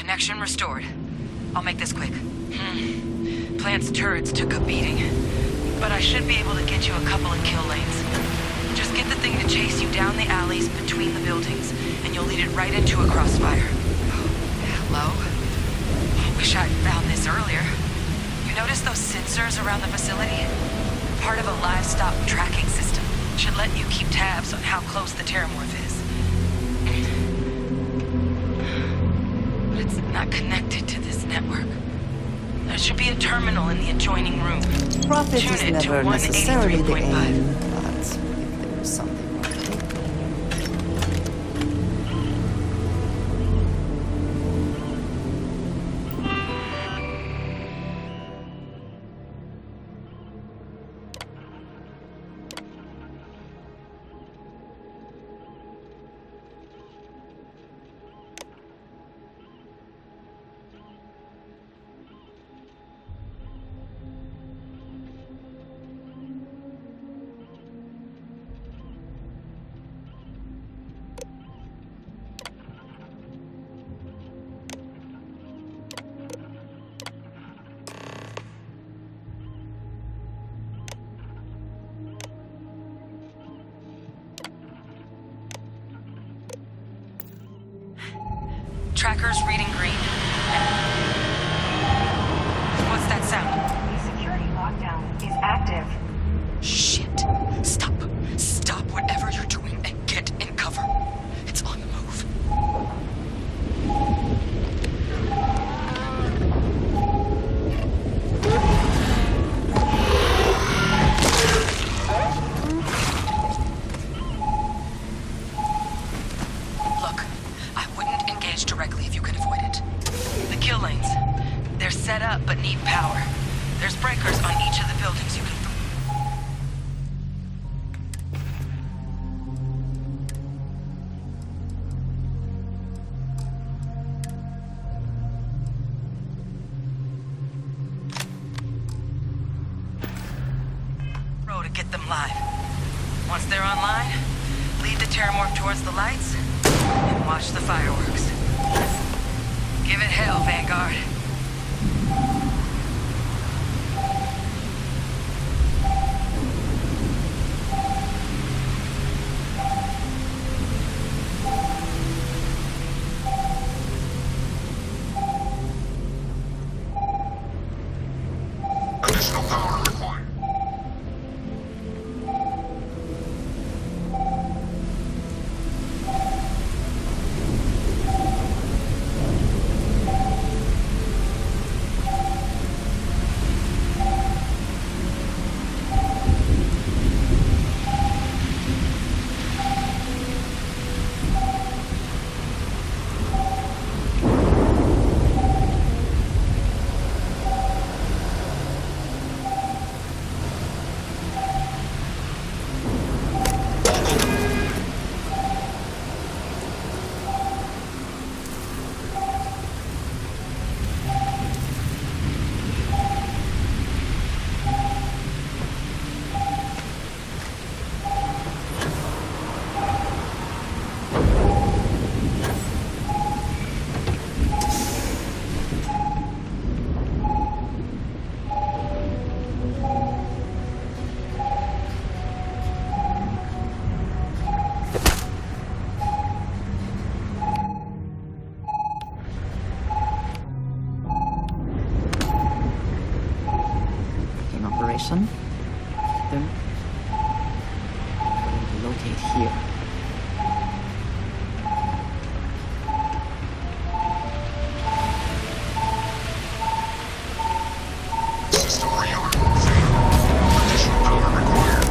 Connection restored. I'll make this quick. Plant's turrets took a beating, but I should be able to get you a couple of kill lanes. Just get the thing to chase you down the alleys between the buildings, and you'll lead it right into a crossfire. Hello? Wish I'd found this earlier. You notice those sensors around the facility? Part of a livestock tracking system. Should let you keep tabs on how close the terramorph is. But it's not connected to this network. There should be a terminal in the adjoining room. Profit Tune is it to never necessarily the 183.5. aim, but if there is something. Tracker's reading green. What's that sound? The security lockdown is active. Shit. Stop. Stop whatever you're doing and get in cover. It's on the move. Look, I wouldn't engage directly if you can avoid it. The kill lanes. They're set up but need power. There's breakers on each of the buildings you can... to get them live. Once they're online, lead the terramorph towards the lights and watch the fireworks. Give it hell, Vanguard. Additional power required. Operation. Then we're going to locate here. System rearm. Additional power required.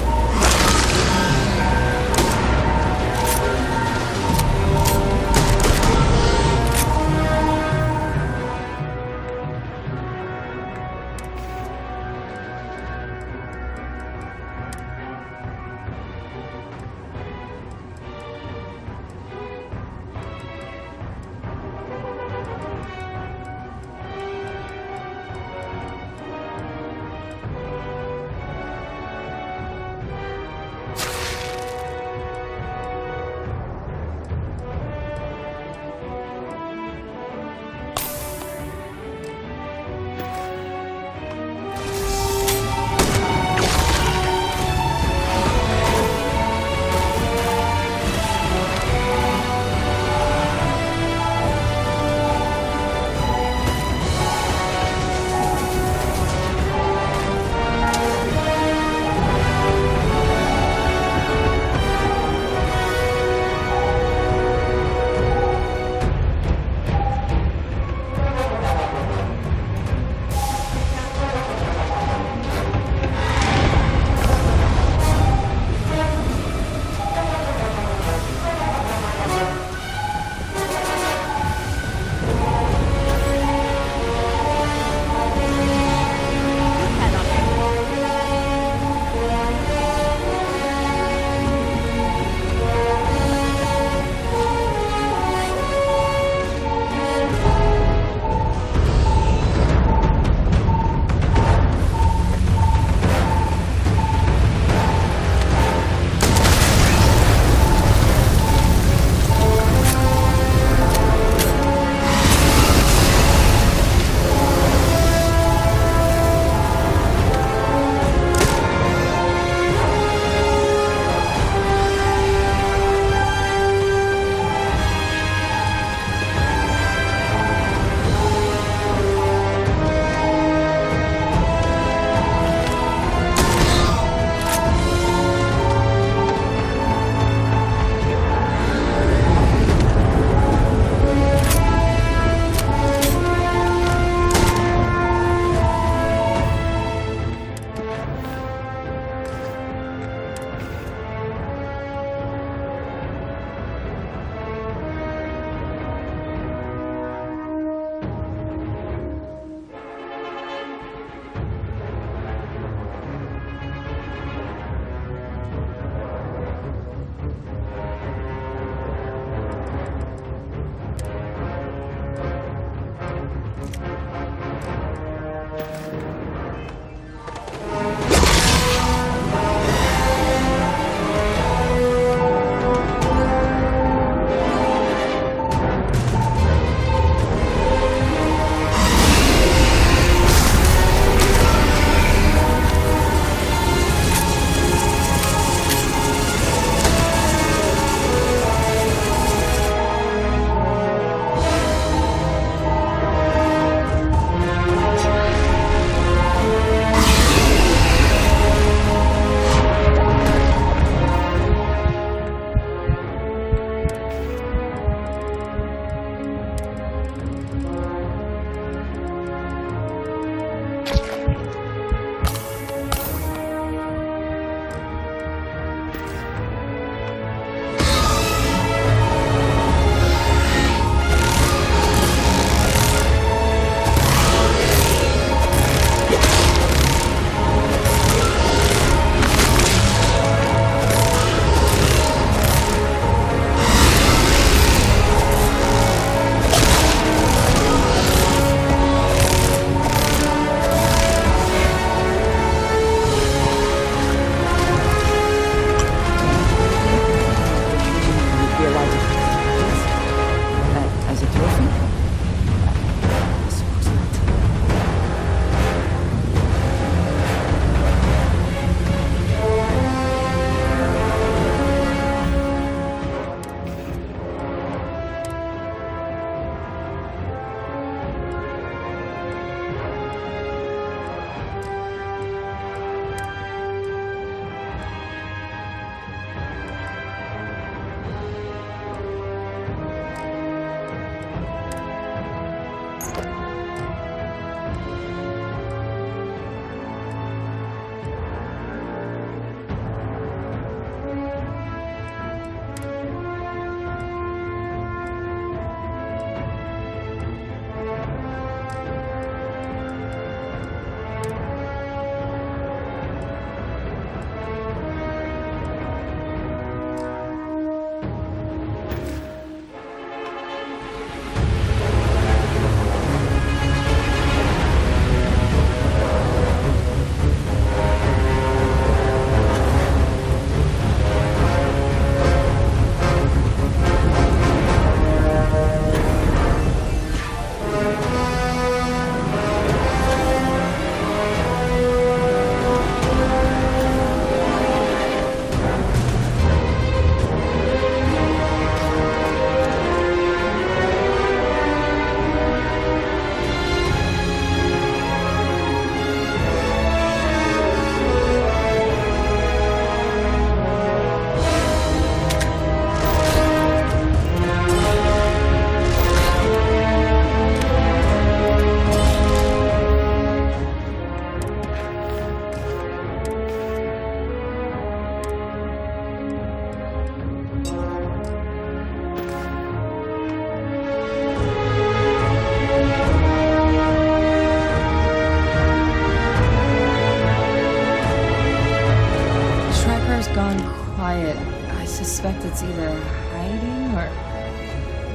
it. I suspect it's either hiding or...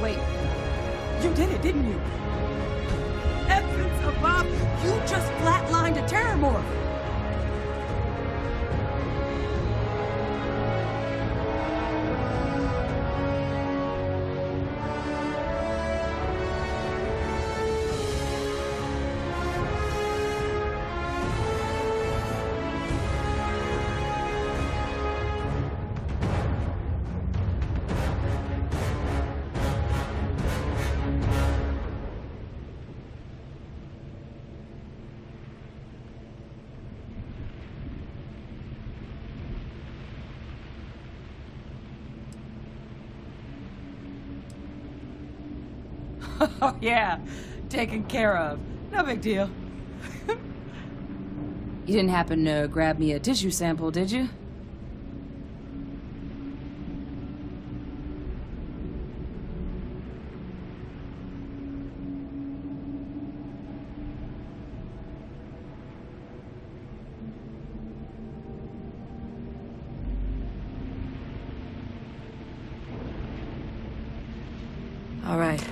Wait. You did it, didn't you? Heavens above! You just flatlined a terramorph! Oh, yeah. Taken care of. No big deal. You didn't happen to grab me a tissue sample, did you? All right.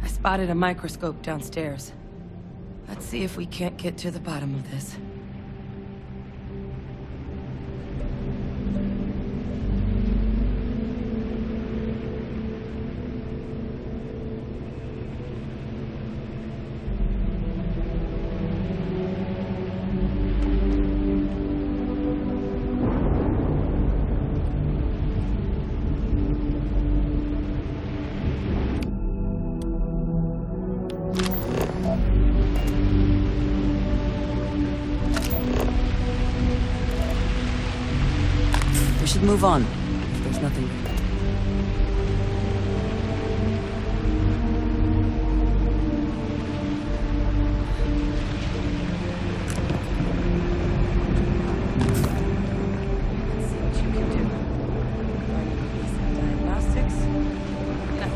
I spotted a microscope downstairs. Let's see if we can't get to the bottom of this. We should move on, if there's nothing there. Let's see what you can do. Diagnostics? No.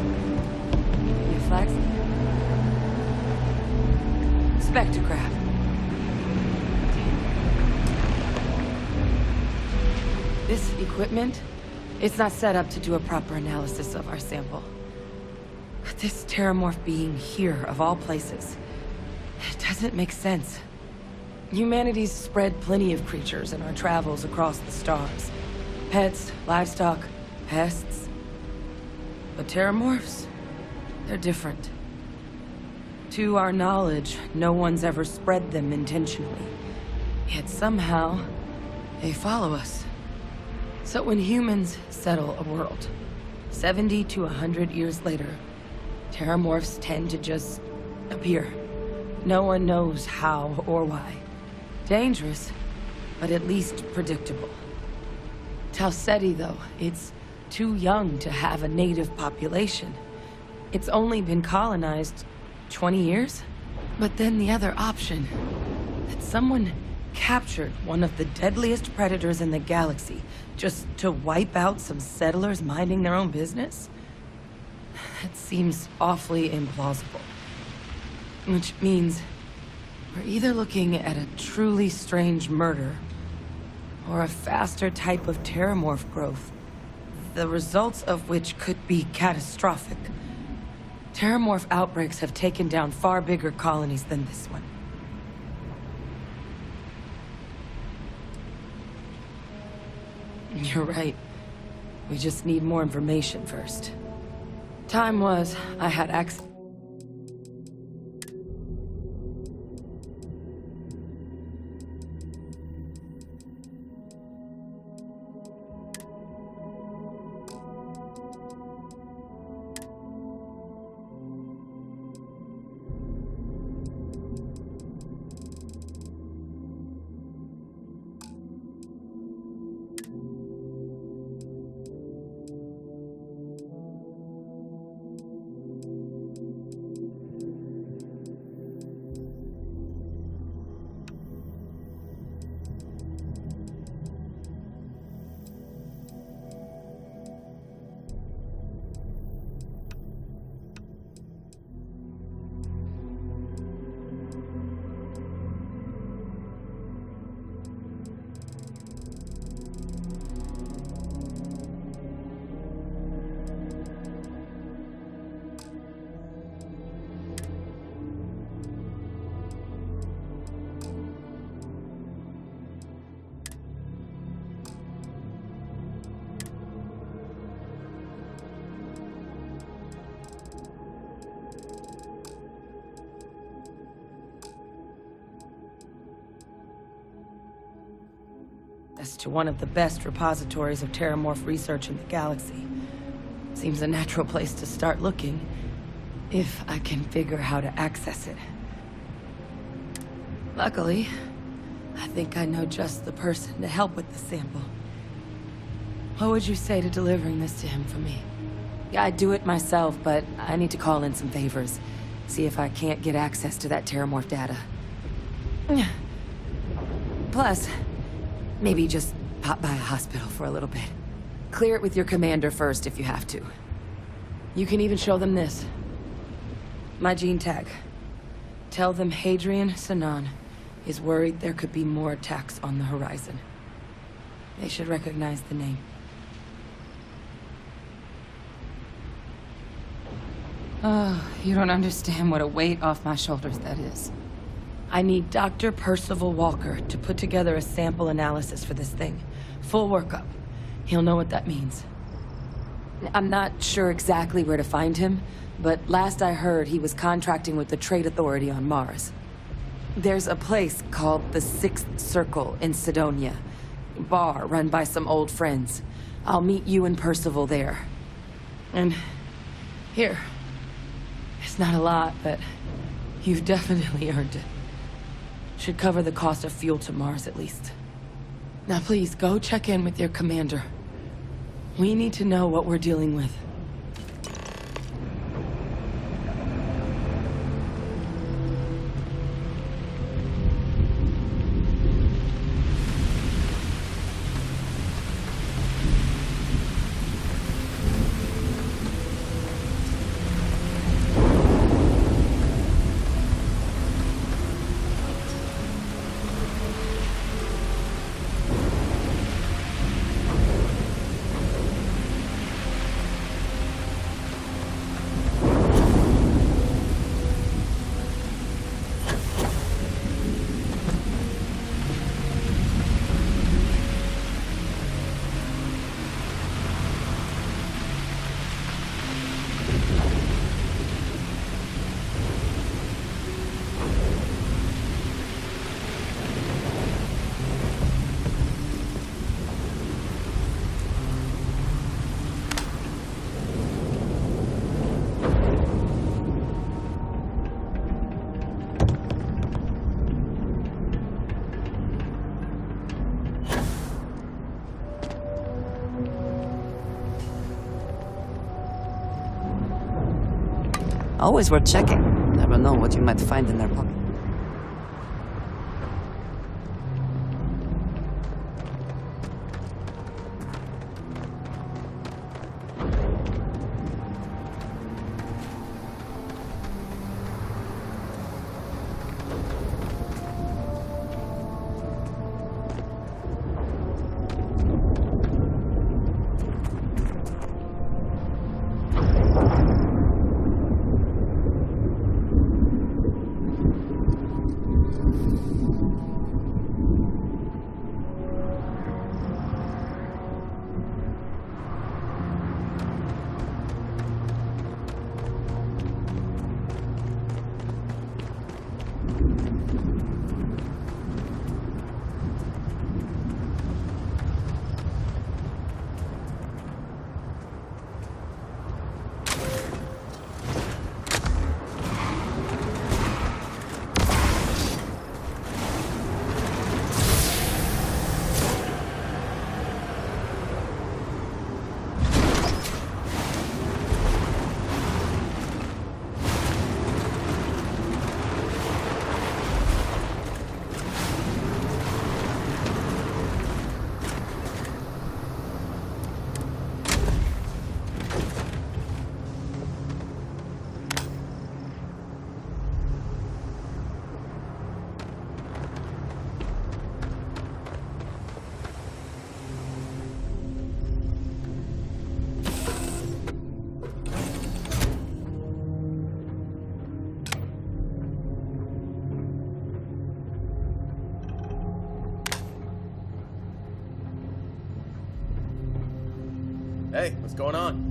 Maybe a flag scan? Spectrograph. This equipment, it's not set up to do a proper analysis of our sample. But this terramorph being here, of all places, it doesn't make sense. Humanity's spread plenty of creatures in our travels across the stars. Pets, livestock, pests. But terramorphs, they're different. To our knowledge, no one's ever spread them intentionally. Yet somehow, they follow us. So when humans settle a world, 70 to 100 years later, terramorphs tend to just appear. No one knows how or why. Dangerous, but at least predictable. Tau Ceti, though, it's too young to have a native population. It's only been colonized 20 years? But then the other option, that someone captured one of the deadliest predators in the galaxy just to wipe out some settlers minding their own business? That seems awfully implausible. Which means we're either looking at a truly strange murder or a faster type of terramorph growth, the results of which could be catastrophic. Terramorph outbreaks have taken down far bigger colonies than this one. You're right. We just need more information first. Time was, I had access. as to one of the best repositories of terramorph research in the galaxy. Seems a natural place to start looking, if I can figure how to access it. Luckily, I think I know just the person to help with the sample. What would you say to delivering this to him for me? I'd do it myself, but I need to call in some favors. See if I can't get access to that terramorph data. Plus, maybe just pop by a hospital for a little bit. Clear it with your commander first if you have to. You can even show them this. My gene tag. Tell them Hadrian Sanan is worried there could be more attacks on the horizon. They should recognize the name. Oh, you don't understand what a weight off my shoulders that is. I need Dr. Percival Walker to put together a sample analysis for this thing. Full workup. He'll know what that means. I'm not sure exactly where to find him, but last I heard he was contracting with the Trade Authority on Mars. There's a place called the Sixth Circle in Sidonia. Bar run by some old friends. I'll meet you and Percival there. And here. It's not a lot, but you've definitely earned it. Should cover the cost of fuel to Mars at least. Now please, go check in with your commander. We need to know what we're dealing with. Always worth checking. Never know what you might find in their pocket. Hey, what's going on?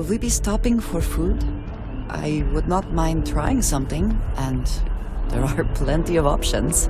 Will we be stopping for food? I would not mind trying something, and there are plenty of options.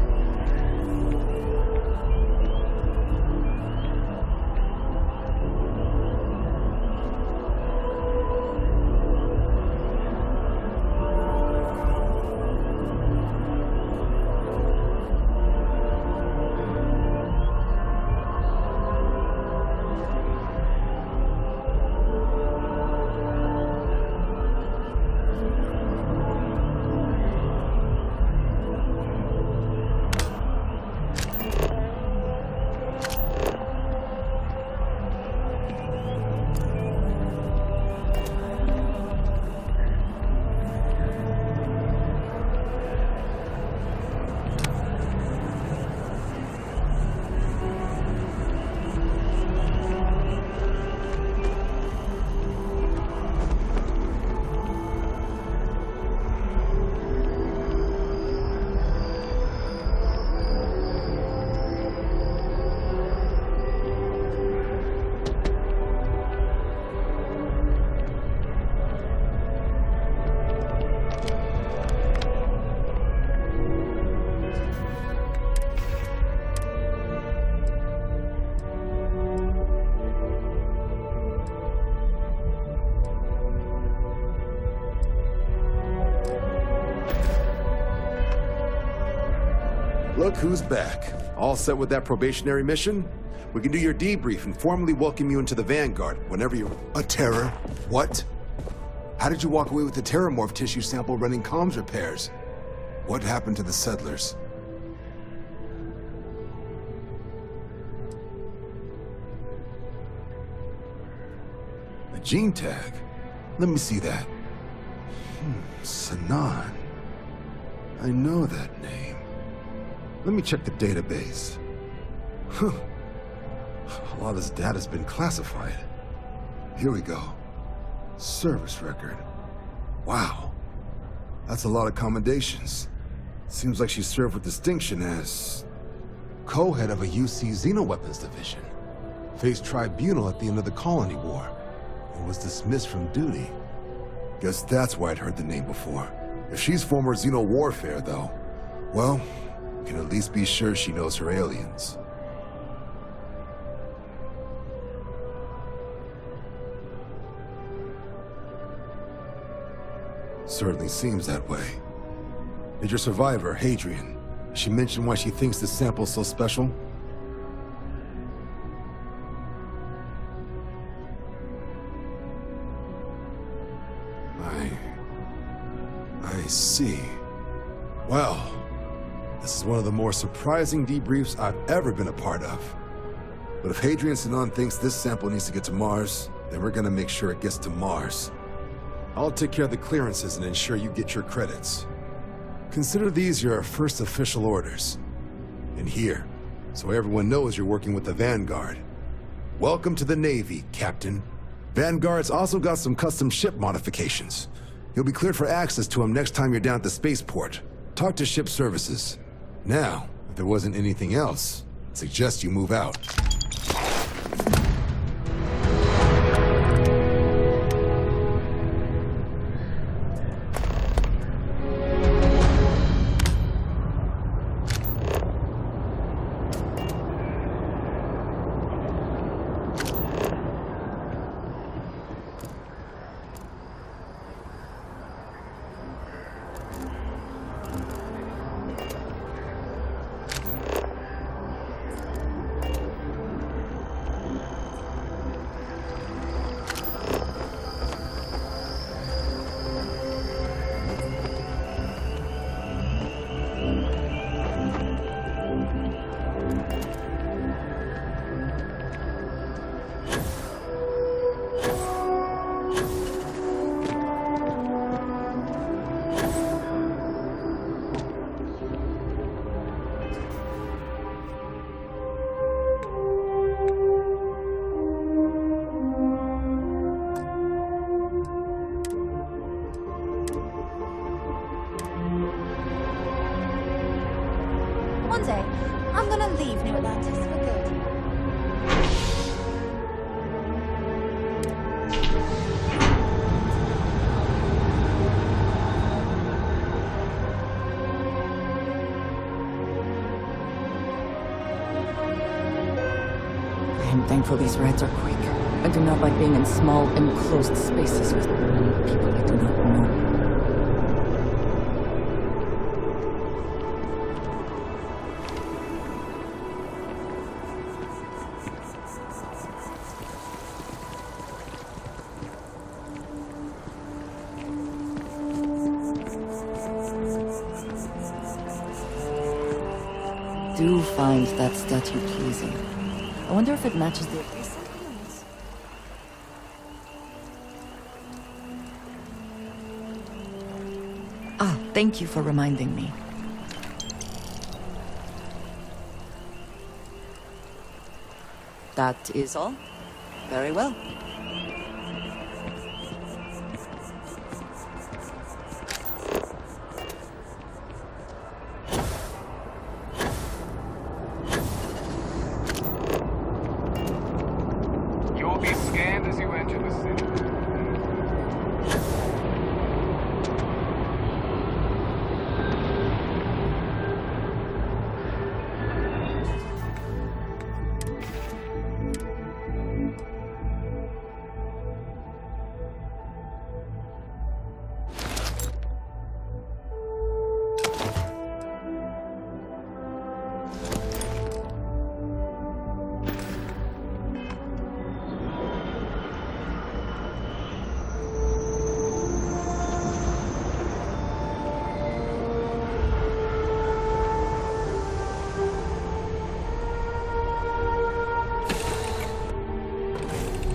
Look who's back. All set with that probationary mission? We can do your debrief and formally welcome you into the Vanguard whenever you're... A terror? What? How did you walk away with the terramorph tissue sample running comms repairs? What happened to the settlers? A gene tag? Let me see that. Sanan. I know that name. Let me check the database. A lot of this data's been classified. Here we go. Service record. Wow. That's a lot of commendations. Seems like she served with distinction as co-head of a UC Xenoweapons division. Faced tribunal at the end of the Colony War and was dismissed from duty. Guess that's why I'd heard the name before. If she's former Xeno warfare, though, well, can at least be sure she knows her aliens. Certainly seems that way. Did your survivor, Hadrian, she mention why she thinks this sample's so special? I see. Well, this is one of the more surprising debriefs I've ever been a part of. But if Hadrian Sinon thinks this sample needs to get to Mars, then we're gonna make sure it gets to Mars. I'll take care of the clearances and ensure you get your credits. Consider these your first official orders. And here, so everyone knows you're working with the Vanguard. Welcome to the Navy, Captain. Vanguard's also got some custom ship modifications. You'll be cleared for access to them next time you're down at the spaceport. Talk to ship services. Now, if there wasn't anything else, I'd suggest you move out. One day, I'm gonna leave New Atlantis for good. I am thankful these rides are quick. I do not like being in small, enclosed spaces with many people I do not know. Do find that statue pleasing. I wonder if it matches the... Ah, thank you for reminding me. That is all? Very well. You'll be scanned as you enter the city.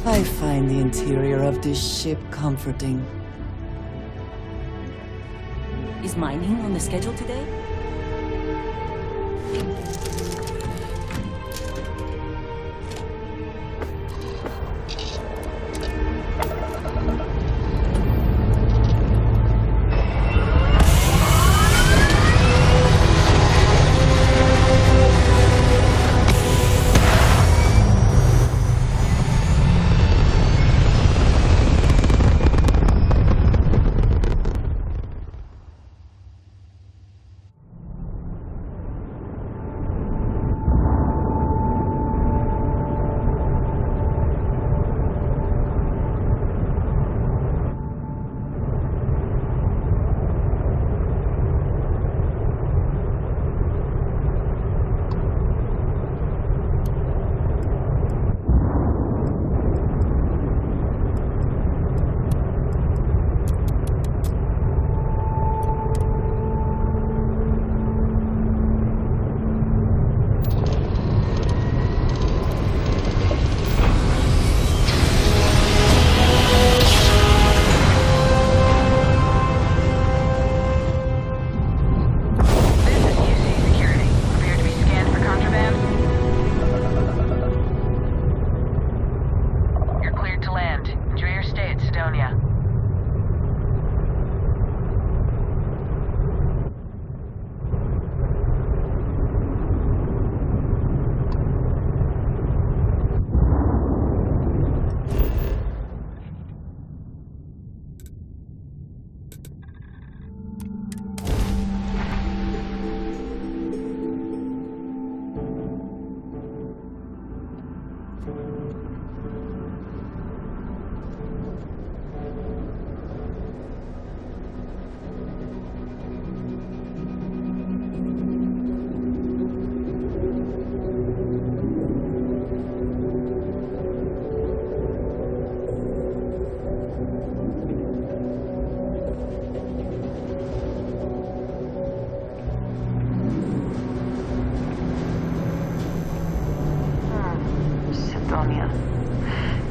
I find the interior of this ship comforting. Is mining on the schedule today?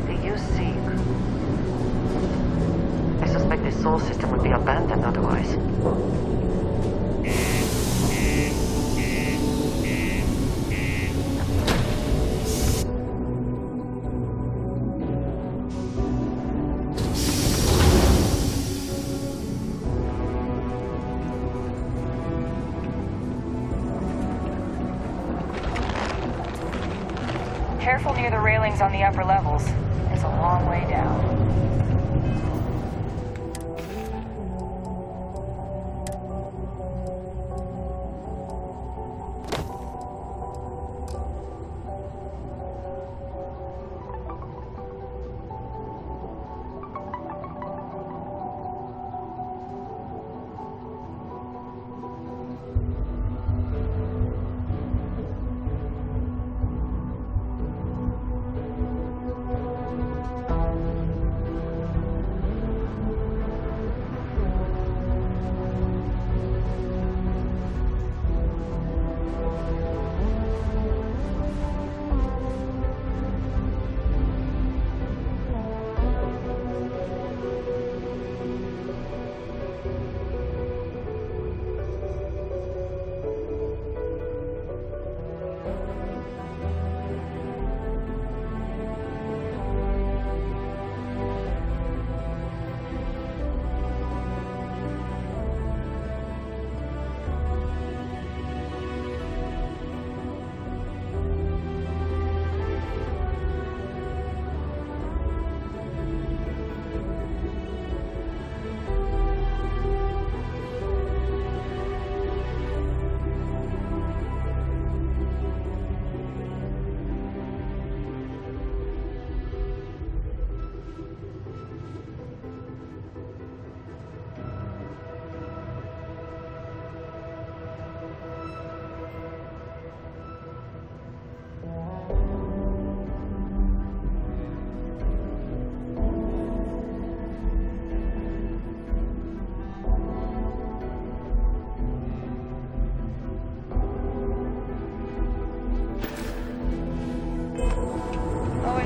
The UC. I suspect the soul system would be abandoned otherwise. Careful near the railings on the upper levels. It's a long way down.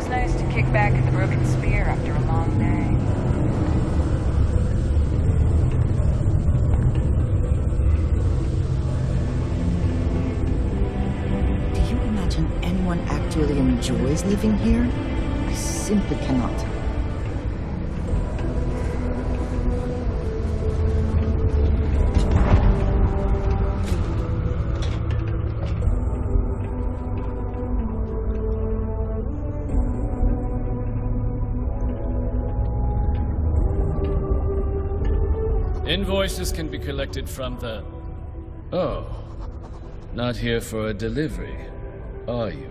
Nice to kick back at the broken spear after a long day. Do you imagine anyone actually enjoys living here? I simply cannot. Invoices can be collected from the... Oh. Not here for a delivery, are you?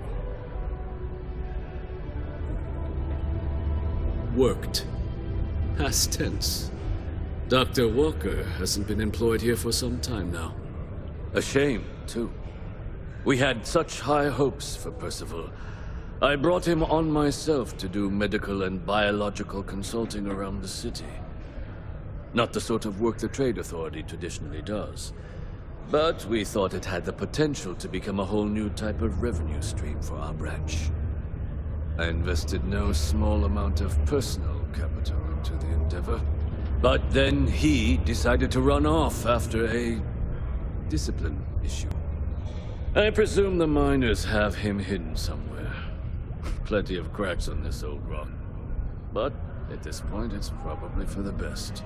Worked. Past tense. Dr. Walker hasn't been employed here for some time now. A shame, too. We had such high hopes for Percival. I brought him on myself to do medical and biological consulting around the city. Not the sort of work the Trade Authority traditionally does. But we thought it had the potential to become a whole new type of revenue stream for our branch. I invested no small amount of personal capital into the endeavor. But then he decided to run off after a discipline issue. I presume the miners have him hidden somewhere. Plenty of cracks on this old rock. But at this point, it's probably for the best.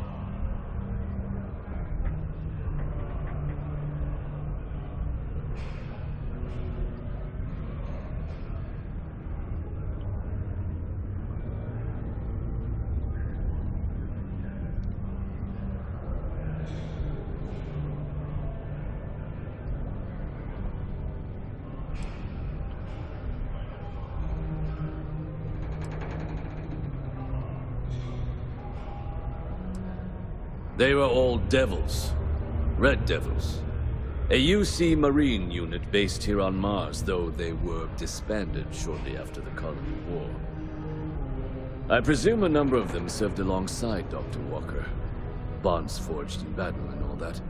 They were all devils. Red Devils. A UC Marine unit based here on Mars, though they were disbanded shortly after the Colony War. I presume a number of them served alongside Dr. Walker. Bonds forged in battle and all that.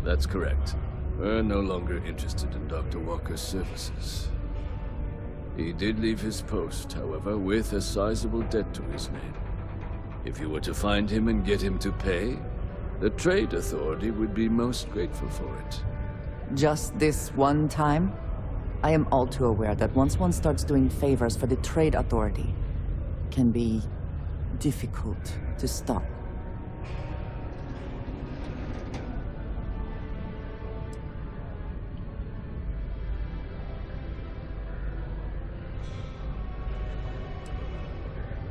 That's correct. We're no longer interested in Dr. Walker's services. He did leave his post, however, with a sizable debt to his name. If you were to find him and get him to pay, the Trade Authority would be most grateful for it. Just this one time? I am all too aware that once one starts doing favors for the Trade Authority, it can be difficult to stop.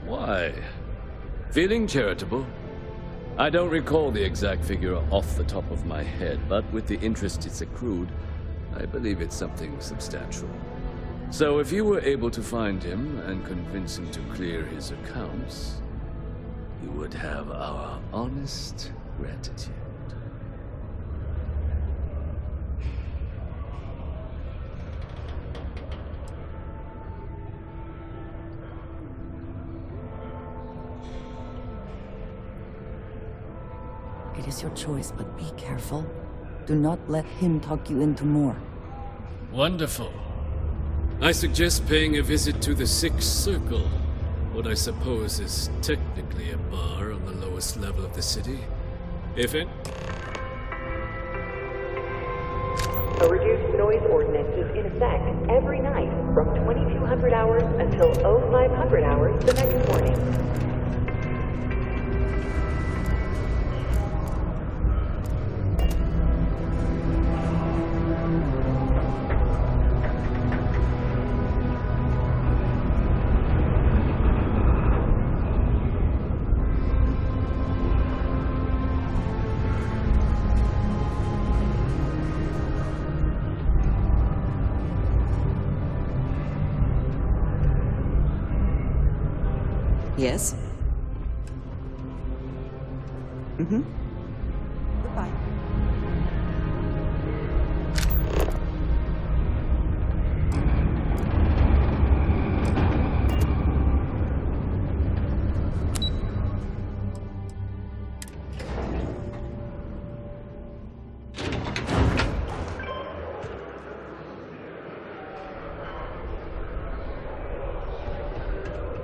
Why? Feeling charitable? I don't recall the exact figure off the top of my head, but with the interest it's accrued, I believe it's something substantial. So if you were able to find him and convince him to clear his accounts, you would have our honest gratitude. It is your choice, but be careful. Do not let him talk you into more. Wonderful. I suggest paying a visit to the Sixth Circle, what I suppose is technically a bar on the lowest level of the city. If it... A reduced noise ordinance is in effect every night from 2200 hours until 0500 hours the next morning. Yes? Mm-hmm. Goodbye.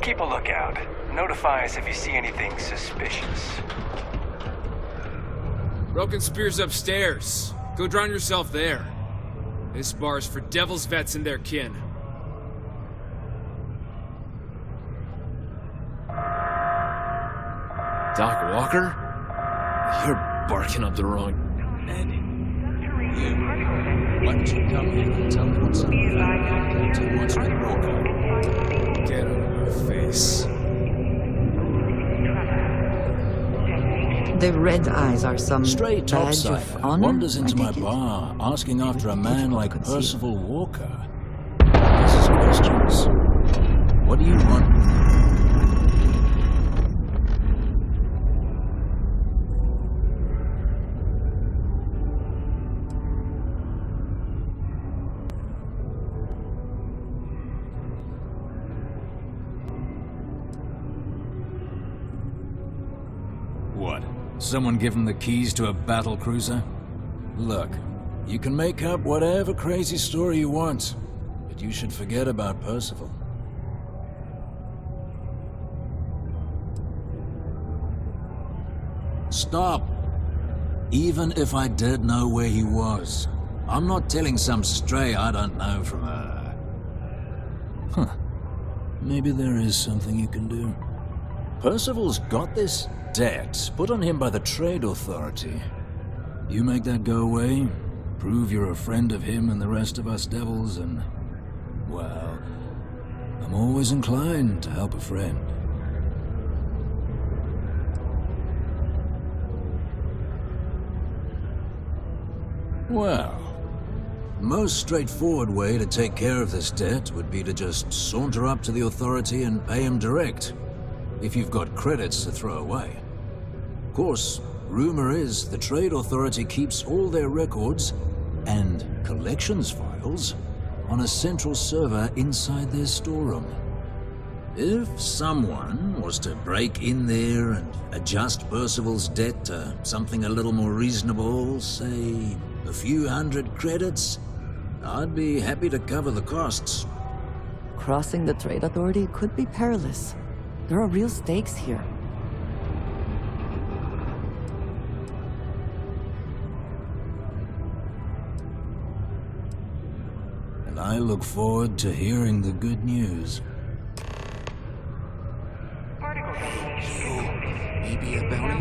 Keep a lookout. Notify us if you see anything suspicious. Broken Spear's upstairs. Go drown yourself there. This bar's for Devil's vets and their kin. Doc Walker? You're barking up the wrong... You. Why don't you come here and tell me what's up with that Captain wants me to Walker? Get over your face. The red eyes are some stray badge topside of honor? wanders into my bar asking after a man like Percival Walker. This is questions. What do you want? What? Someone give him the keys to a battle cruiser? Look, you can make up whatever crazy story you want, but you should forget about Percival. Stop! Even if I did know where he was, I'm not telling some stray I don't know from a... Huh. Maybe there is something you can do. Percival's got this debt put on him by the Trade Authority. You make that go away, prove you're a friend of him and the rest of us devils, and... well, I'm always inclined to help a friend. Well, Most straightforward way to take care of this debt would be to just saunter up to the authority and pay him direct, if you've got credits to throw away. Of course, rumor is the Trade Authority keeps all their records and collections files on a central server inside their storeroom. If someone was to break in there and adjust Percival's debt to something a little more reasonable, say a few hundred credits, I'd be happy to cover the costs. Crossing the Trade Authority could be perilous. There are real stakes here. And I look forward to hearing the good news. Maybe a bounty?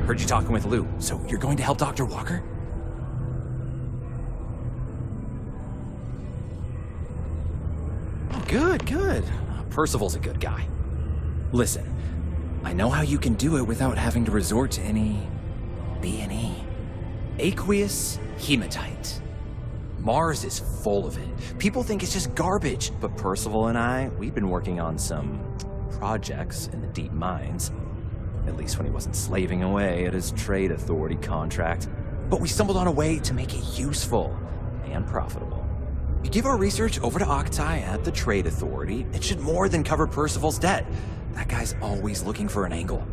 Heard you talking with Lou, so you're going to help Dr. Walker? Oh, good, good. Percival's a good guy. Listen, I know how you can do it without having to resort to any B&E. Aqueous hematite. Mars is full of it. People think it's just garbage, but Percival and I, we've been working on some projects in the deep mines. At least when he wasn't slaving away at his Trade Authority contract. But we stumbled on a way to make it useful and profitable. You give our research over to Octai at the Trade Authority, it should more than cover Percival's debt. That guy's always looking for an angle.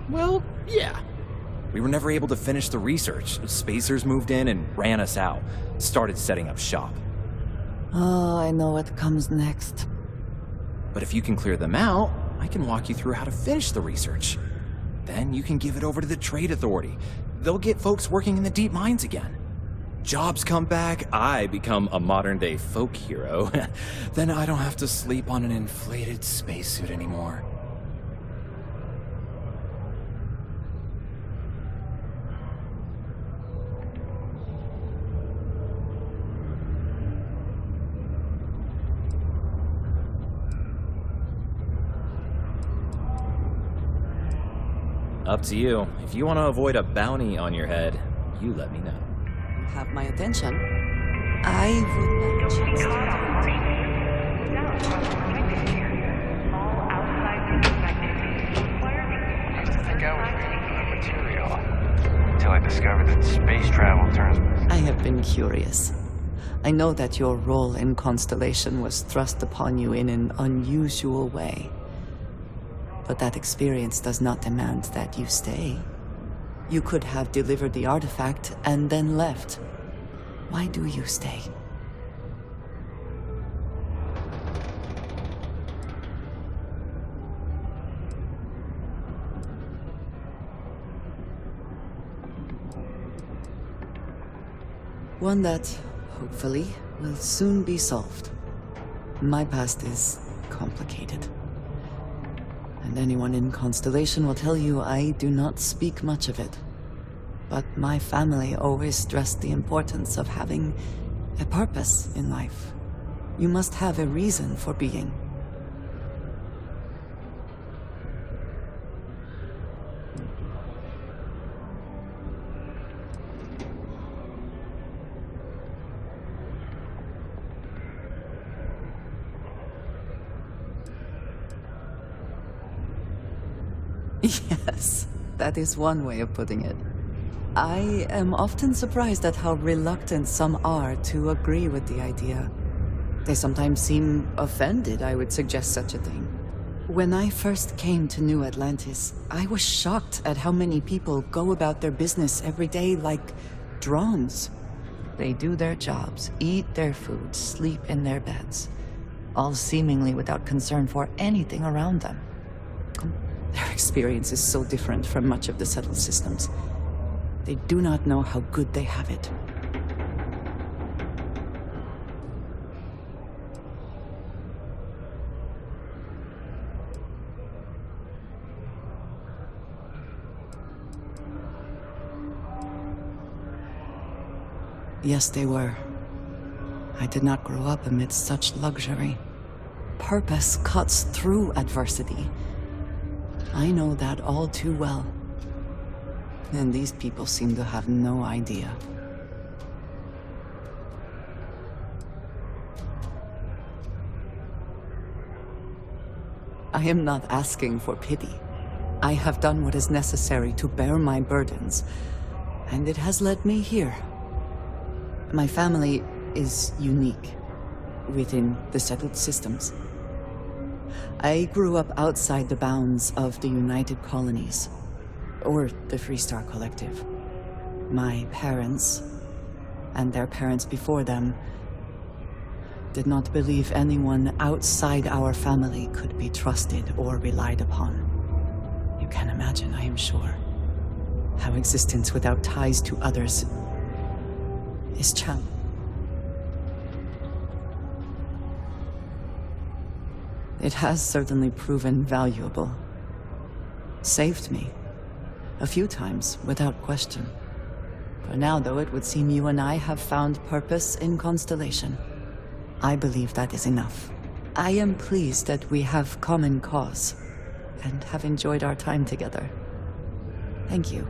Well, yeah. We were never able to finish the research. Spacers moved in and ran us out. Started setting up shop. Oh, I know what comes next. But if you can clear them out, I can walk you through how to finish the research. Then you can give it over to the Trade Authority. They'll get folks working in the deep mines again. Jobs come back, I become a modern-day folk hero. Then I don't have to sleep on an inflated spacesuit anymore. Up to you. If you want to avoid a bounty on your head, you let me know. You have my attention. I would like to I used to think I was made of material until I discovered that space travel turns. I have been curious. I know that your role in Constellation was thrust upon you in an unusual way. But that experience does not demand that you stay. You could have delivered the artifact and then left. Why do you stay? One that, hopefully, will soon be solved. My past is complicated. And anyone in Constellation will tell you I do not speak much of it. But my family always stressed the importance of having a purpose in life. You must have a reason for being. Yes, that is one way of putting it. I am often surprised at how reluctant some are to agree with the idea. They sometimes seem offended I would suggest such a thing. When I first came to New Atlantis, I was shocked at how many people go about their business every day like drones. They do their jobs, eat their food, sleep in their beds, all seemingly without concern for anything around them. Their experience is so different from much of the settled systems. They do not know how good they have it. Yes, they were. I did not grow up amidst such luxury. Purpose cuts through adversity. I know that all too well. And these people seem to have no idea. I am not asking for pity. I have done what is necessary to bear my burdens, and it has led me here. My family is unique within the settled systems. I grew up outside the bounds of the United Colonies, or the Freestar Collective. My parents, and their parents before them, did not believe anyone outside our family could be trusted or relied upon. You can imagine, I am sure, how existence without ties to others is challenging. It has certainly proven valuable. Saved me. A few times, without question. For now, though, it would seem you and I have found purpose in Constellation. I believe that is enough. I am pleased that we have common cause, and have enjoyed our time together. Thank you.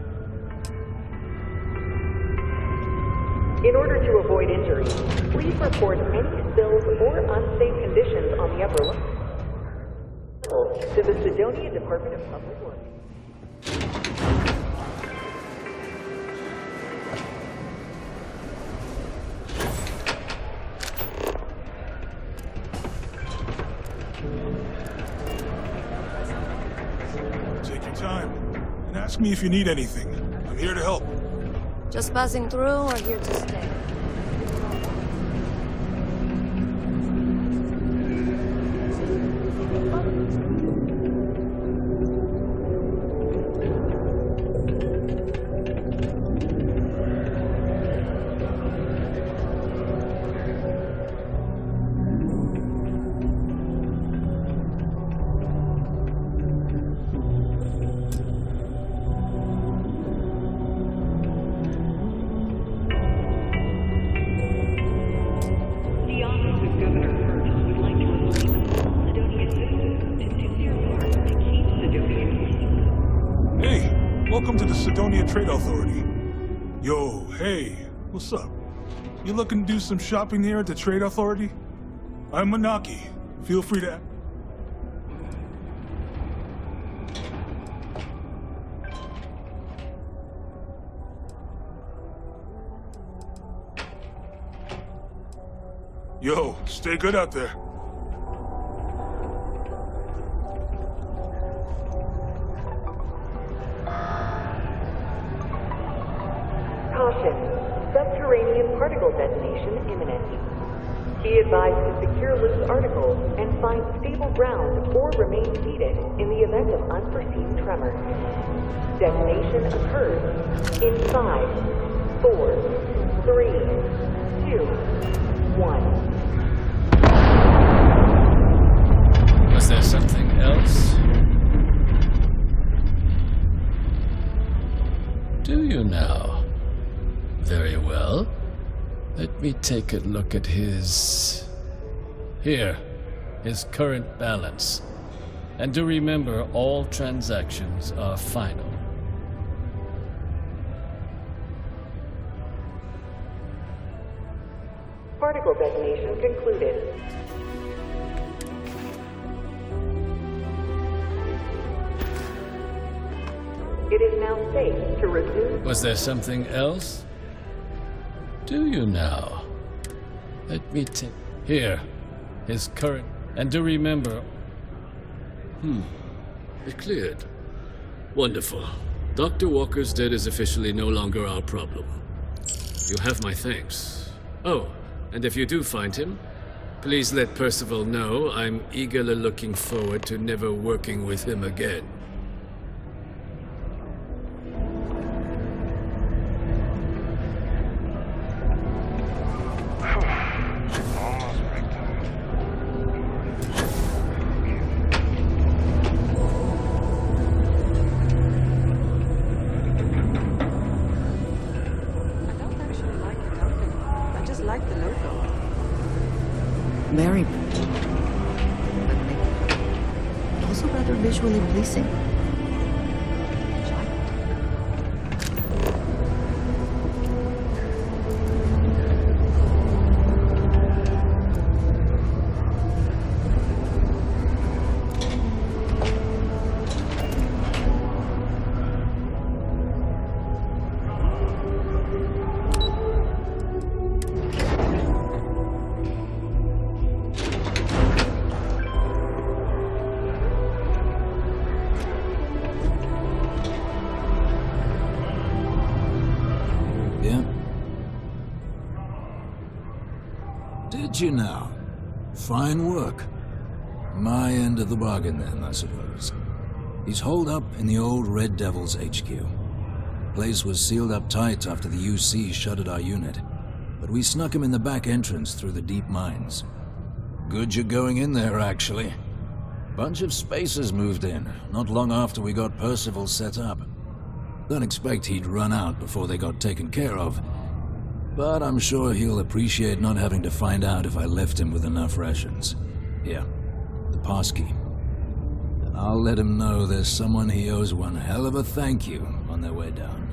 In order to avoid injury, please report any spills or unsafe conditions on the upper level to the Sidonia Department of Public Works. Take your time and ask me if you need anything. I'm here to help. Just passing through or here to stay? Trade Authority. Yo, hey, what's up? You looking to do some shopping here at the Trade Authority? I'm Manaki. Feel free to... Yo, stay good out there. Subterranean particle detonation imminent. Be advised to secure loose articles and find stable ground or remain seated in the event of unforeseen tremors. Detonation occurs in 5, 4, 3, 2, 1. Was there something else? Do you now? Very well. Let me take a look at his current balance. And do remember, all transactions are final. Particle detonation concluded. It is now safe to resume. Was there something else? Do you now? Let me take... his current... And do remember... It cleared. Wonderful. Dr. Walker's dead is officially no longer our problem. You have my thanks. Oh, and if you do find him, please let Percival know I'm eagerly looking forward to never working with him again. Very pretty. But also rather visually pleasing. You now. Fine work. My end of the bargain then, I suppose. He's holed up in the old Red Devil's HQ. Place was sealed up tight after the UC shuttered our unit, but we snuck him in the back entrance through the deep mines. Good you're going in there, actually. Bunch of spacers moved in, not long after we got Percival set up. Don't expect he'd run out before they got taken care of, but I'm sure he'll appreciate not having to find out if I left him with enough rations. Here, the passkey. And I'll let him know there's someone he owes one hell of a thank you on their way down.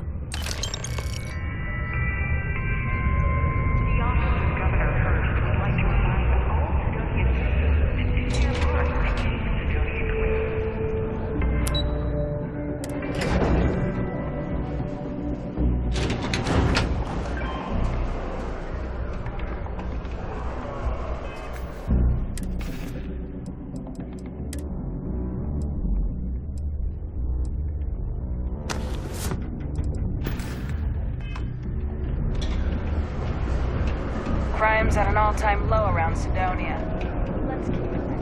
Crime's at an all-time low around Sidonia. Let's keep it that way.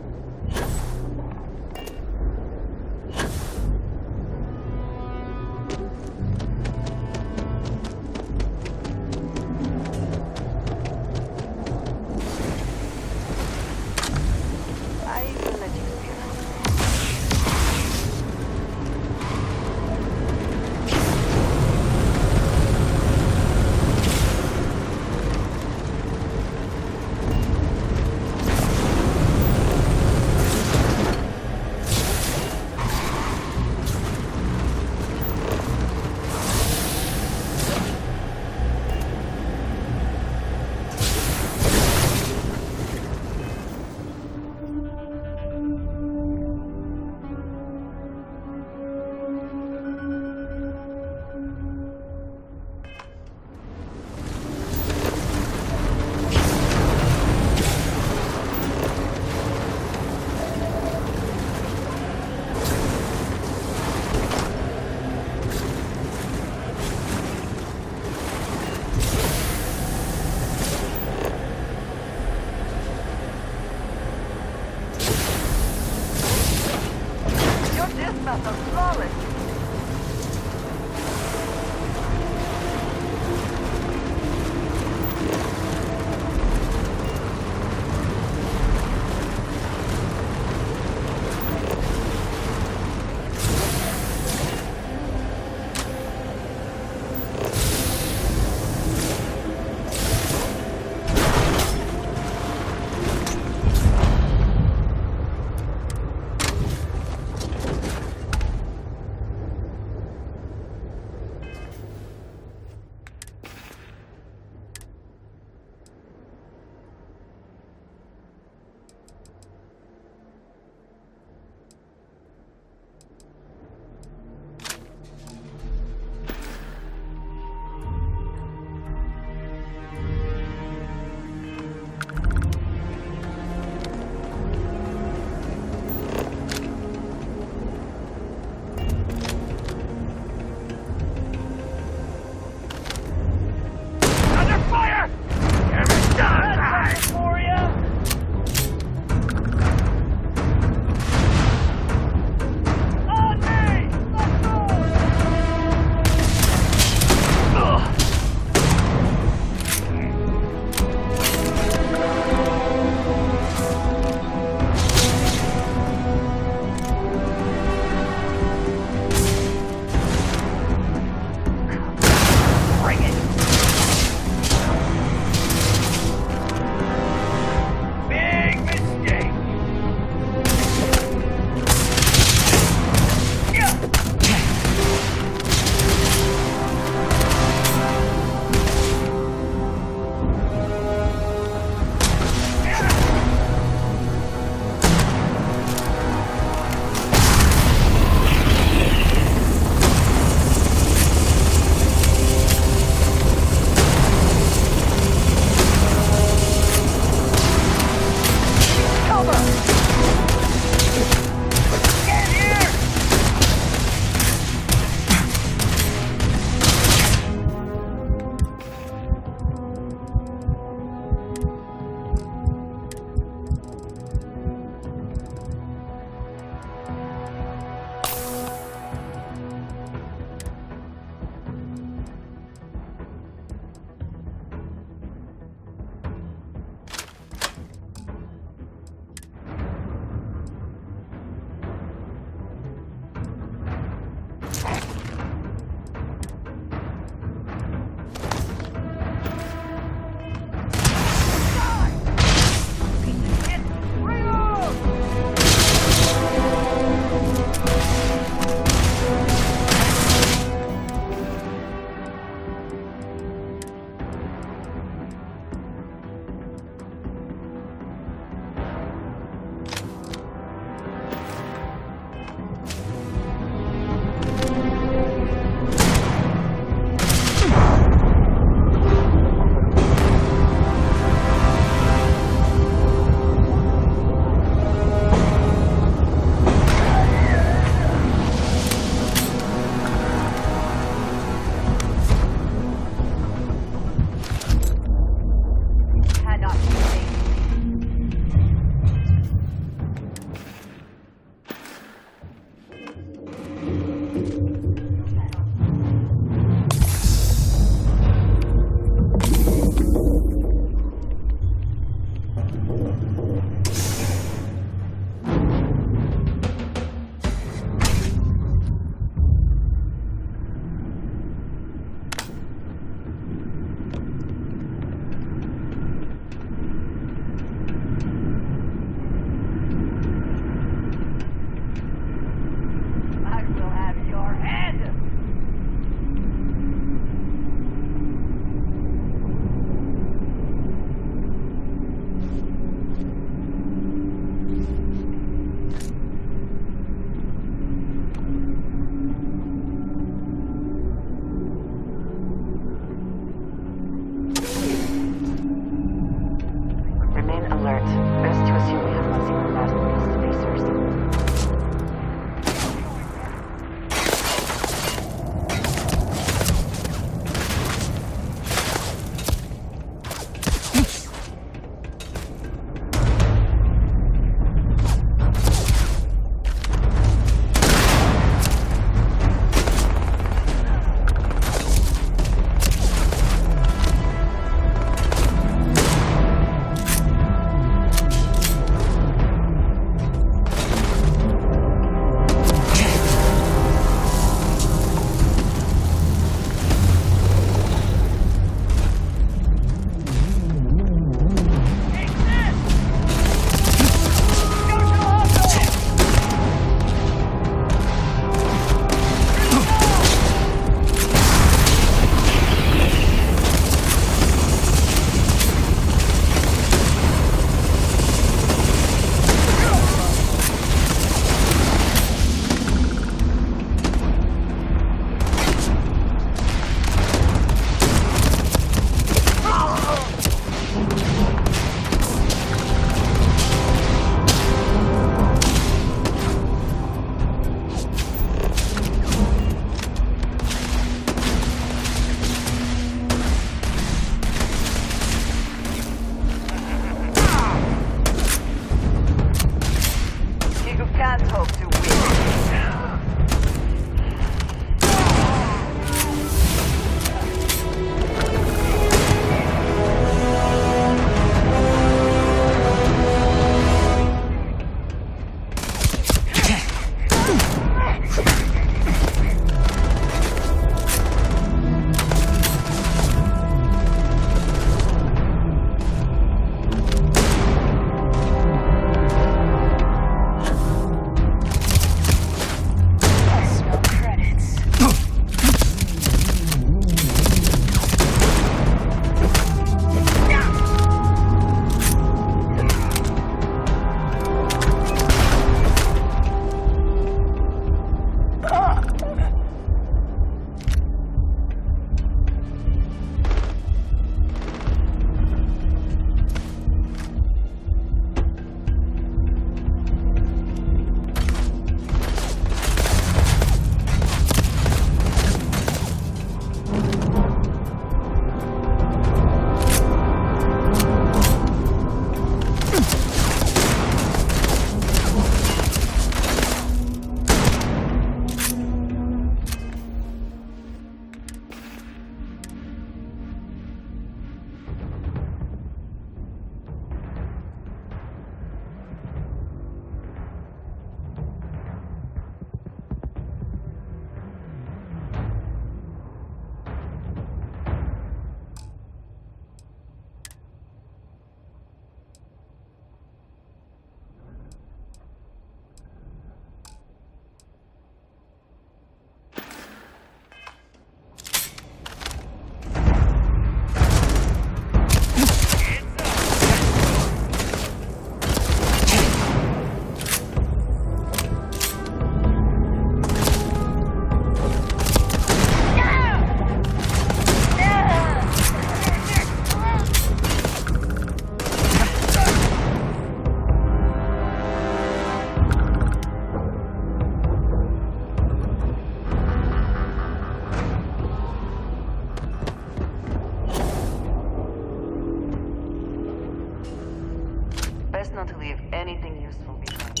Best not to leave anything useful behind.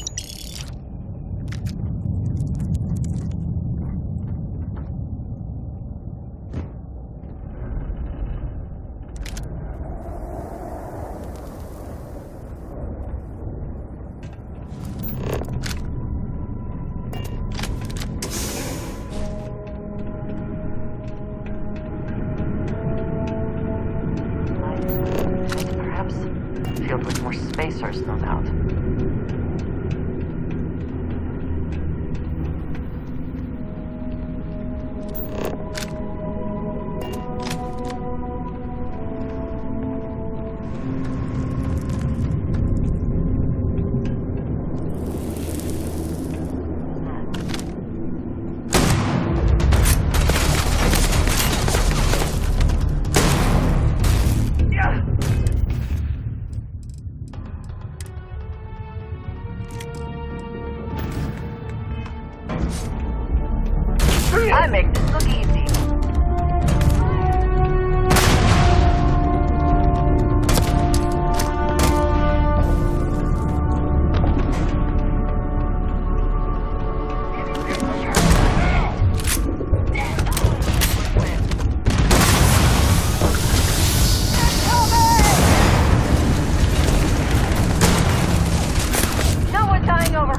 spacers, no doubt. I make this look easy. No one dying over.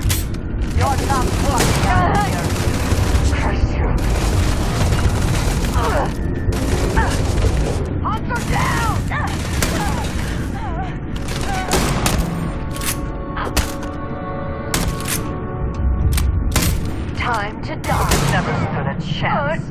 You're not walking out of here. Curse you. Hunter down! Time to die. Never stood a chance.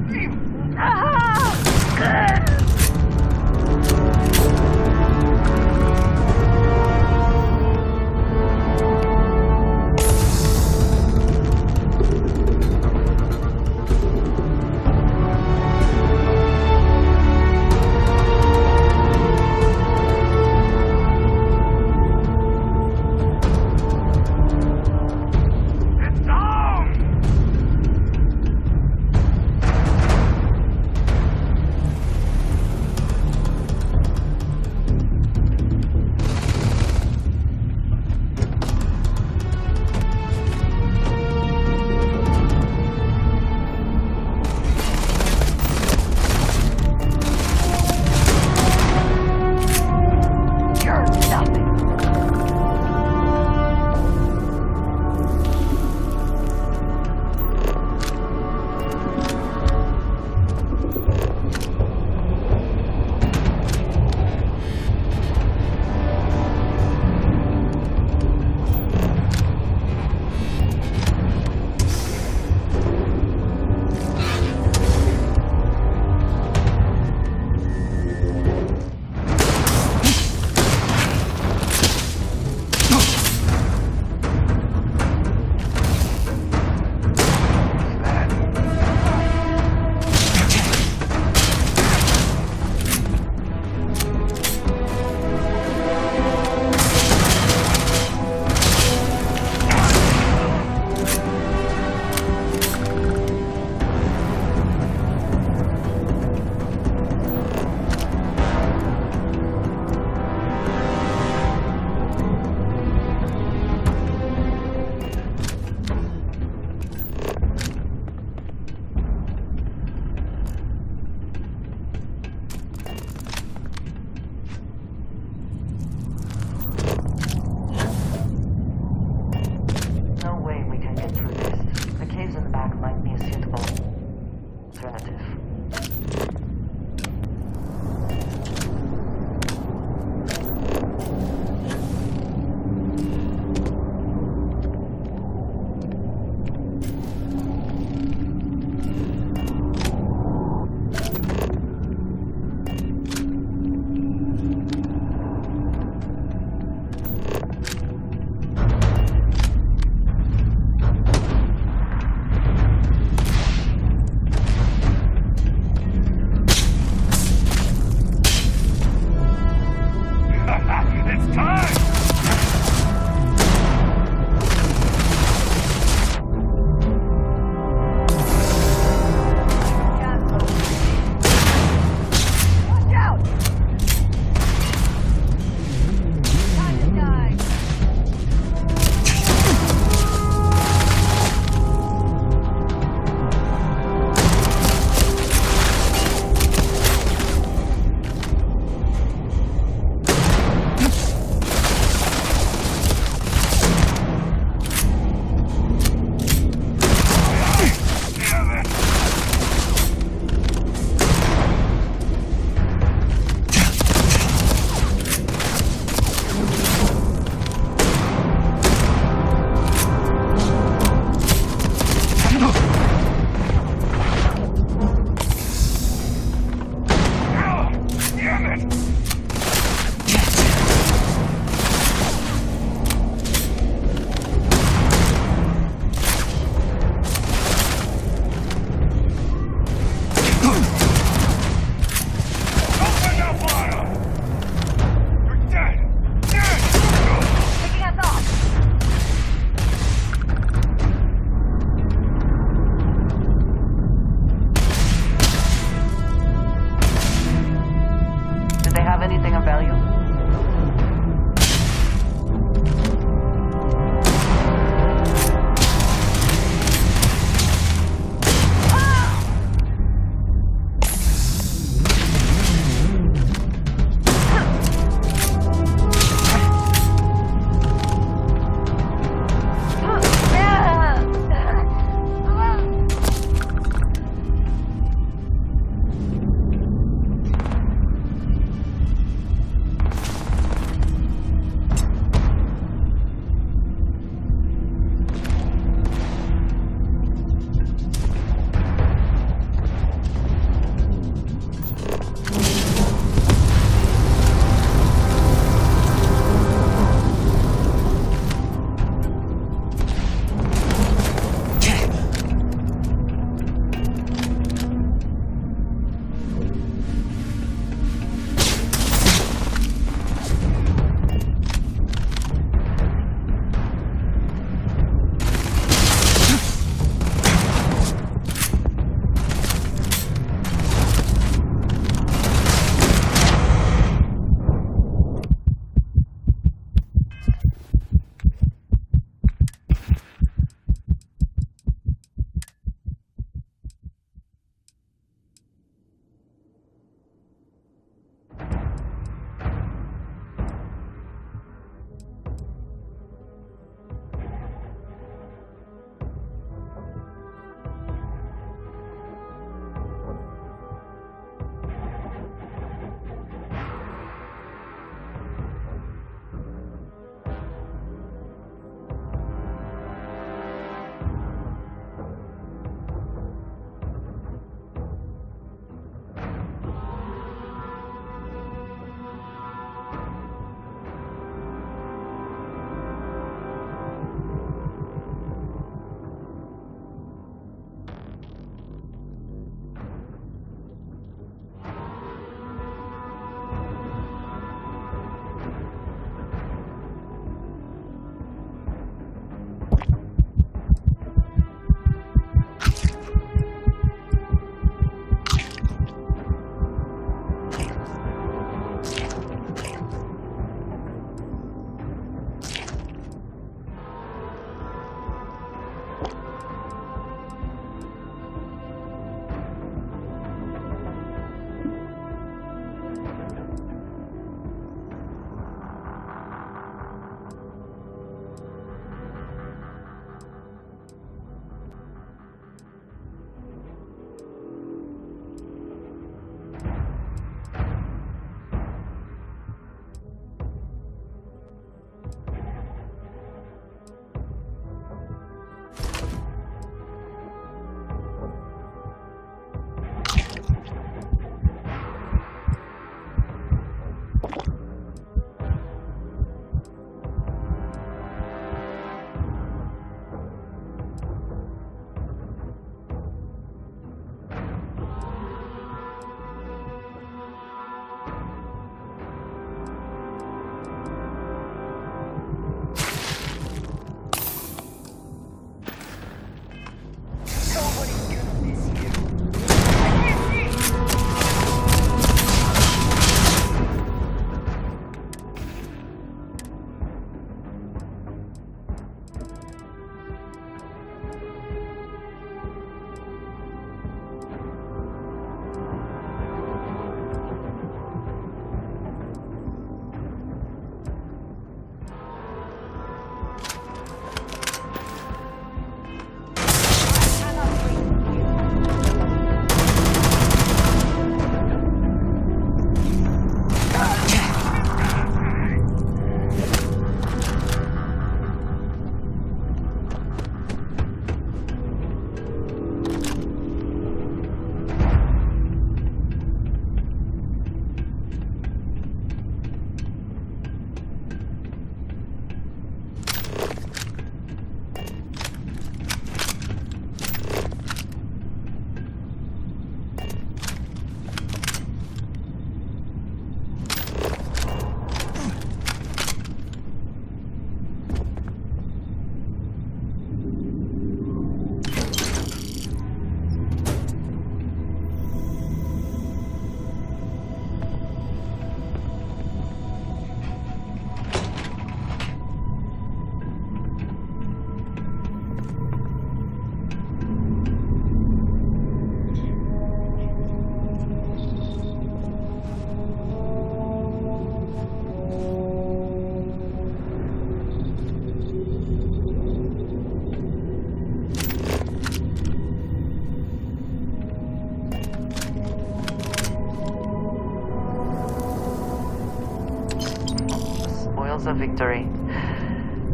victory.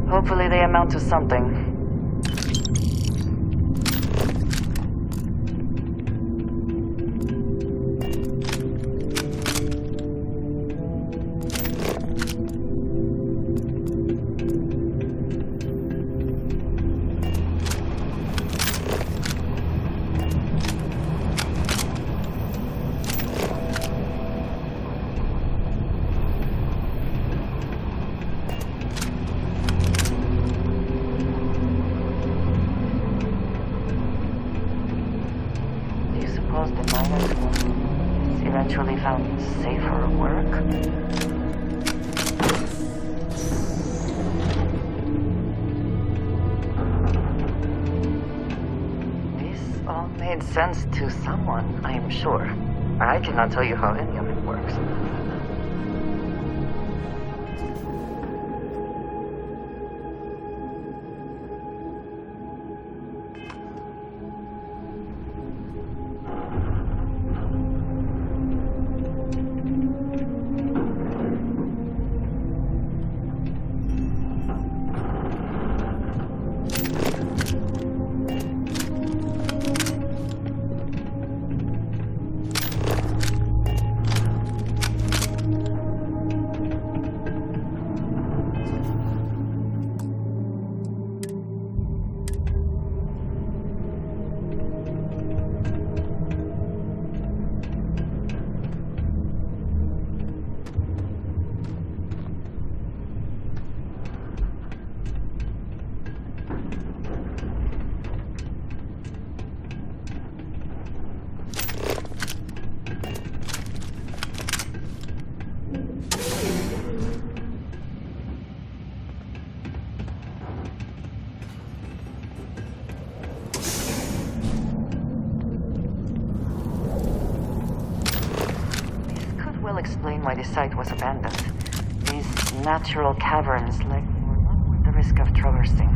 Hopefully they amount to something. Sense to someone, I am sure. I cannot tell you how any of it works. Explain why the site was abandoned. These natural caverns were not worth the risk of traversing.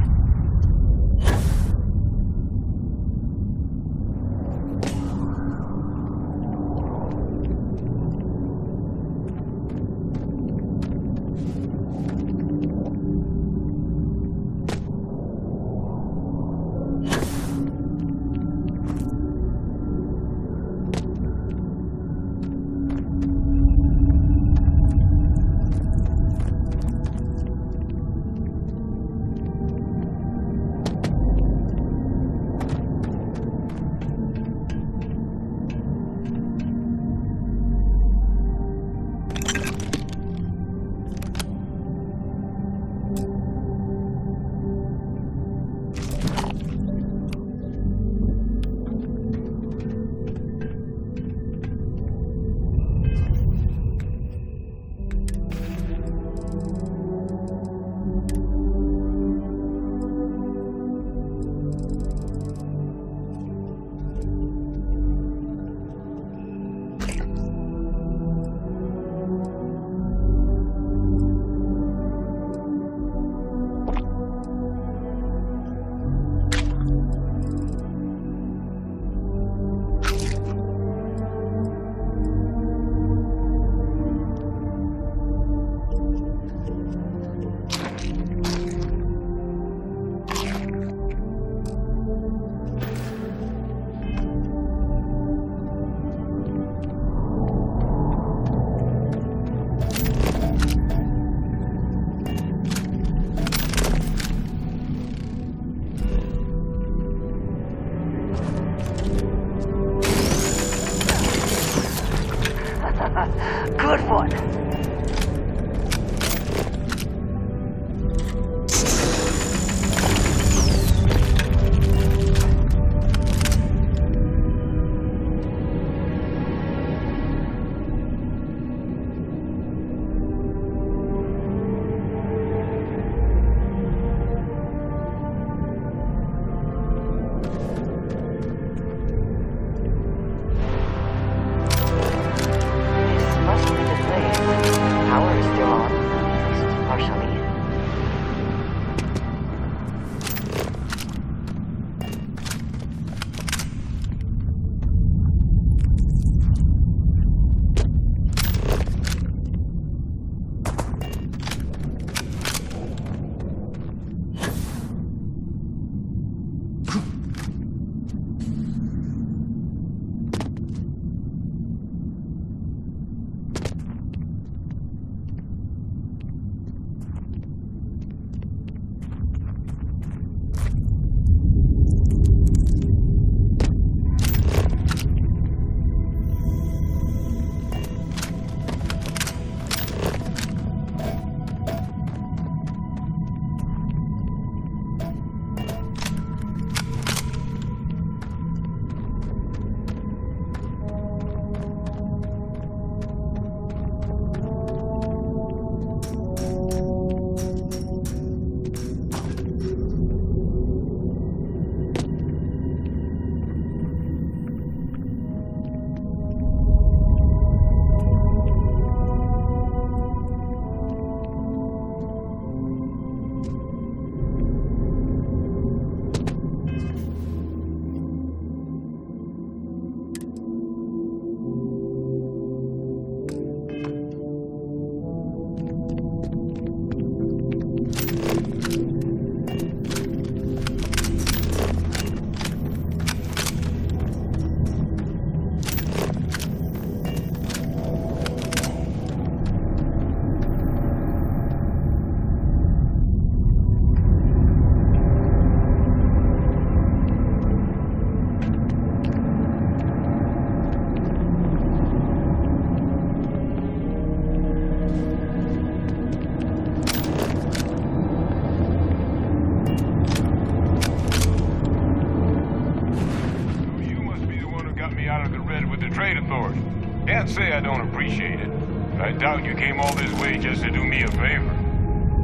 can't say I don't appreciate it. I doubt you came all this way just to do me a favor.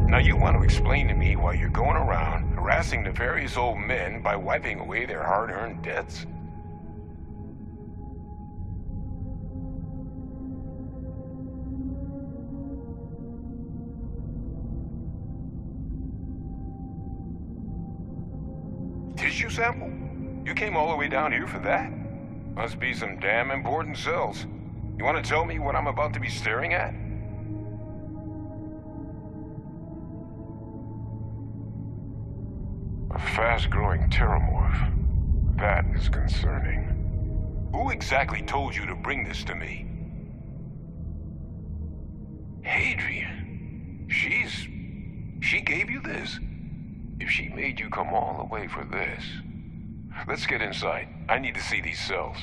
Now you want to explain to me why you're going around harassing nefarious old men by wiping away their hard-earned debts? Tissue sample? You came all the way down here for that? Must be some damn important cells. You want to tell me what I'm about to be staring at? A fast-growing terramorph. That is concerning. Who exactly told you to bring this to me? Hadrian. She gave you this? If she made you come all the way for this... Let's get inside. I need to see these cells.